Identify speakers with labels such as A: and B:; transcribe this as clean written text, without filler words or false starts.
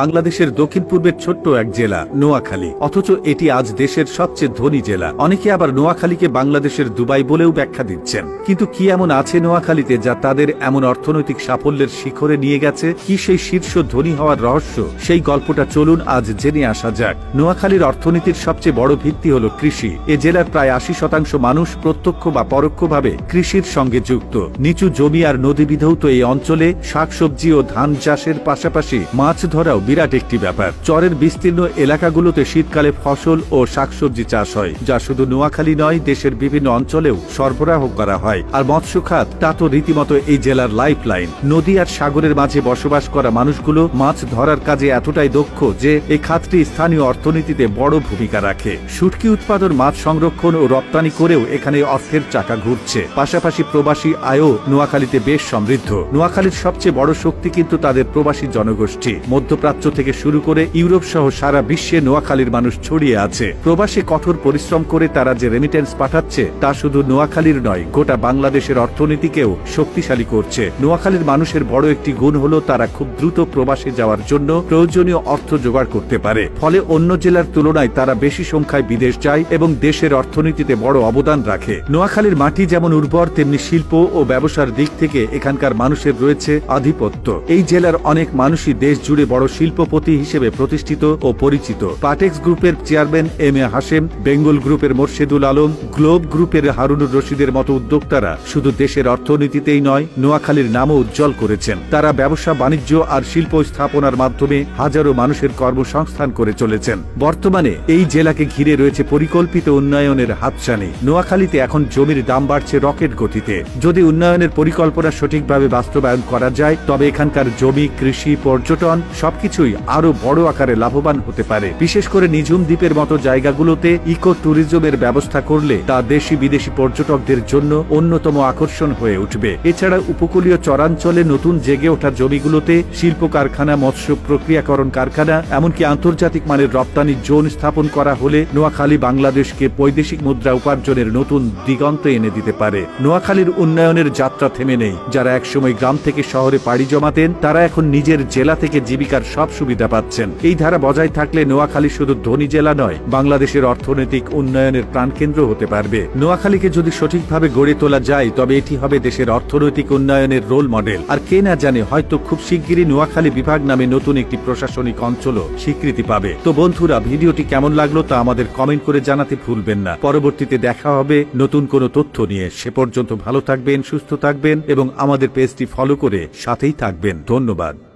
A: বাংলাদেশের দক্ষিণ পূর্বের ছোট্ট এক জেলা নোয়াখালী, অথচ এটি আজ দেশের সবচেয়ে ধনী জেলা। অনেকে আবার নোয়াখালীকে বাংলাদেশের দুবাই বলেও ব্যাখ্যা দিচ্ছেন। কিন্তু কি এমন আছে নোয়াখালীতে যা তাদের এমন অর্থনৈতিক সাফল্যের শিখরে নিয়ে গেছে? কি সেই শীর্ষ ধনী হওয়ার রহস্য? সেই গল্পটা চলুন আজ জেনে আসা যাক। নোয়াখালীর অর্থনীতির সবচেয়ে বড় ভিত্তি হল কৃষি। এ জেলার প্রায় ৮০% মানুষ প্রত্যক্ষ বা পরোক্ষভাবে কৃষির সঙ্গে যুক্ত। নিচু জমি আর নদী বিধৌত এই অঞ্চলে শাকসবজি ও ধান চাষের পাশাপাশি মাছ ধরাও বিরাট একটি ব্যাপার। চরের বিস্তীর্ণ এলাকাগুলোতে শীতকালে ফসল ও শাকসবজি চাষ হয়, যা শুধু নোয়াখালী নয়, দেশের বিভিন্ন অঞ্চলেও সরবরাহ করা হয়। আর মৎস্য খাত তা তো রীতিমতো এই জেলার লাইফ লাইন। নদী আর সাগরের মাঝে বসবাস করা মানুষগুলো মাছ ধরার কাজে এতটাই দক্ষ যে এই খাতটি স্থানীয় অর্থনীতিতে বড় ভূমিকা রাখে। শুটকি উৎপাদন, মাছ সংরক্ষণ ও রপ্তানি করেও এখানে অর্থের চাকা ঘুরছে। পাশাপাশি প্রবাসী আয়ও নোয়াখালীতে বেশ সমৃদ্ধ। নোয়াখালীর সবচেয়ে বড় শক্তি কিন্তু তাদের প্রবাসী জনগোষ্ঠী। মধ্যপ্রাচ্য থেকে শুরু করে ইউরোপ সহ সারা বিশ্বে নোয়াখালীর মানুষ ছড়িয়ে আছে। প্রবাসে কঠোর পরিশ্রম করে তারা যে রেমিটেন্স পাঠাচ্ছে তা শুধু নোয়াখালীর নয়, গোটা বাংলাদেশের অর্থনীতিকেও শক্তিশালী করছে। নোয়াখালীর মানুষের বড় একটি গুণ হলো তারা খুব দ্রুত প্রবাসে যাওয়ার জন্য প্রয়োজনীয় অর্থ জোগাড় করতে পারে। ফলে অন্য জেলার তুলনায় তারা বেশি সংখ্যায় বিদেশ যায় এবং দেশের অর্থনীতিতে বড় অবদান রাখে। নোয়াখালীর মাটি যেমন উর্বর, তেমনি শিল্প ও ব্যবসার দিক থেকে এখানকার মানুষের রয়েছে আধিপত্য। এই জেলার অনেক মানুষই দেশ জুড়ে বড় শিল্পপতি হিসেবে প্রতিষ্ঠিত ও পরিচিত। পাটেক্স গ্রুপের chairman M A Hashem, Bengal গ্রুপের মোর্শেদুল আলম, গ্লোব গ্রুপের হারুনুর রশিদের মতো উদ্যোক্তারা শুধু দেশের অর্থনীতিতেই নয়, নোয়াখালীর নামও উজ্জ্বল করেছেন। তারা ব্যবসা বাণিজ্য আর শিল্প স্থাপনার মাধ্যমে হাজারো মানুষের কর্মসংস্থান করে চলেছেন। বর্তমানে এই জেলাকে ঘিরে রয়েছে পরিকল্পিত উন্নয়নের হাতছানি। নোয়াখালীতে এখন জমির দাম বাড়ছে রকেট গতিতে। যদি উন্নয়নের পরিকল্পনা সঠিকভাবে বাস্তবায়ন করা যায়, তবে এখানকার জমি, কৃষি, পর্যটন সবকিছুই আরো বড় আকারে লাভবান হতে পারে। বিশেষ করে নিঝুম দ্বীপের মতো জায়গাগুলোতে ইকো ট্যুরিজমের ব্যবস্থা করলে তা দেশি বিদেশি পর্যটকদের জন্য অন্যতম আকর্ষণ হয়ে উঠবে। এছাড়া উপকূলীয় চরাঞ্চলে নতুন জেগে ওঠা জমিগুলোতে শিল্প কারখানা, মৎস্য প্রক্রিয়াকরণ কারখানা, এমনকি আন্তর্জাতিক মানের রপ্তানি জোন স্থাপন করা হলে নোয়াখালী বাংলাদেশকে বৈদেশিক মুদ্রা উপার্জনের নতুন দিগন্ত এনে দিতে পারে। নোয়াখালীর উন্নয়নের যাত্রা থেমে নেই। যারা একসময় গ্রাম থেকে শহরে পাড়ি জমাতেন, তারা এখন নিজের জেলা থেকে জীবিকার সব সুবিধা পাচ্ছেন। এই ধারা বজায় থাকলে নোয়াখালী শুধু ধনী জেলা নয়, বাংলাদেশের অর্থনৈতিক উন্নয়নের প্রাণকেন্দ্র হতে পারবে। নোয়াখালীকে যদি সঠিকভাবে গড়ে তোলা যায়, তবে এটি হবে দেশের অর্থনৈতিক উন্নয়নের রোল মডেল। আর কে না জানে, হয়তো খুব শিগগিরই নোয়াখালী বিভাগ নামে নতুন একটি প্রশাসনিক অঞ্চলও স্বীকৃতি পাবে। তো বন্ধুরা, ভিডিওটি কেমন লাগলো তা আমাদের কমেন্ট করে জানাতে ভুলবেন না। পরবর্তীতে দেখা হবে নতুন কোনো তথ্য নিয়ে। সে পর্যন্ত ভালো থাকবেন, সুস্থ থাকবেন এবং আমাদের পেজটি ফলো করে সাথেই থাকবেন। ধন্যবাদ।